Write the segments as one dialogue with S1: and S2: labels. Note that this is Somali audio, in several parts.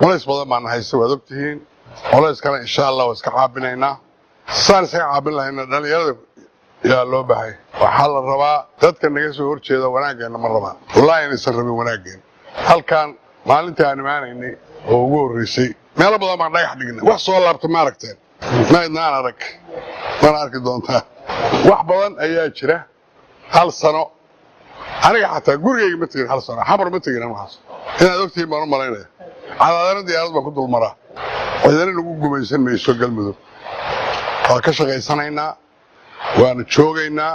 S1: culays badan baan haysta waad ogtihiin culayskana insha allah waa iska caabinaynaa saan iskaga caabin lahayna dhalinyarada yaa loo bahay waxaa la rabaa dadka naga soo horjeeda wanaaggeena ma rabaan wallaahi inaysan rabin wanaaggeena halkan maalintii aan imaanaynay oo ugu horreysay meelo badan baan dhagax dhignay wax soo laabta ma aragteen maydnaan arag mana arki doontaa wax badan ayaa jira hal sano aniga xataa gurigayga ma tegin hal sano xamar ma tegin waxaas inaad ogtihiin baan u malaynaya cadaadana diyaarad baan ku dulmaraa cidana lagu gumaysan mayso galmudug waa ka shaqaysanaynaa waana joogaynaa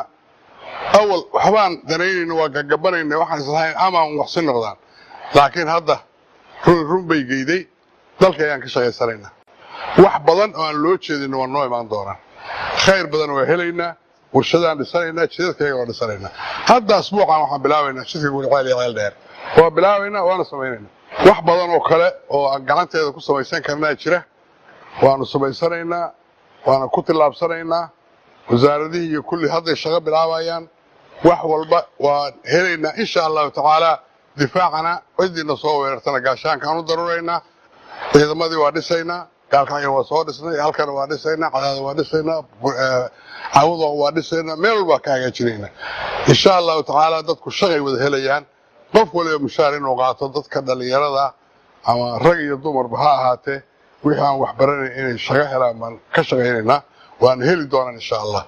S1: awal waxbaan danaynayna waa gagabanayna waxaan islahayn amaan waxsi noqdaan laakiin hadda run bay geyday dalka ayaan ka shaqaysanaynaa wax badan oo aan loo jeedin waa noo imaan doonaan khayr badan waa helaynaa warshadaan dhisanaynaa jidadkayga waa dhisanaynaa hadda asbuucan waxaan bilaabaynaa jidka guriceel iyo ceel dheer waa bilaabaynaa waana samaynaynaa wax badan oo kale oo aan gacanteeda ku samaysan karnaa jira waanu samaysanaynaa waana ku tillaabsanaynaa wasaaradihii iyo kulli hadday shaqo bilaabayaan wax walba waan helaynaa insha allahu tacaala difaacana cidiina soo weerartana gaashaankaan u daruraynaa ciidamadii waa dhisaynaa gaalkacyo waa soo dhisnay halkana waa dhisaynaa cadaada waa dhisaynaa cawada waa dhisaynaa meel walbaa ka hagaajinaynaa insha allahu tacaala dadku shaqay wada helayaan qof waliba mushaar inuu qaato dadka dhalinyarada ama rag iyo dumarba ha ahaatee wixii aan wax baranayn inay shaqo helaan baan ka shaqaynaynaa waan heli doonaan insha allah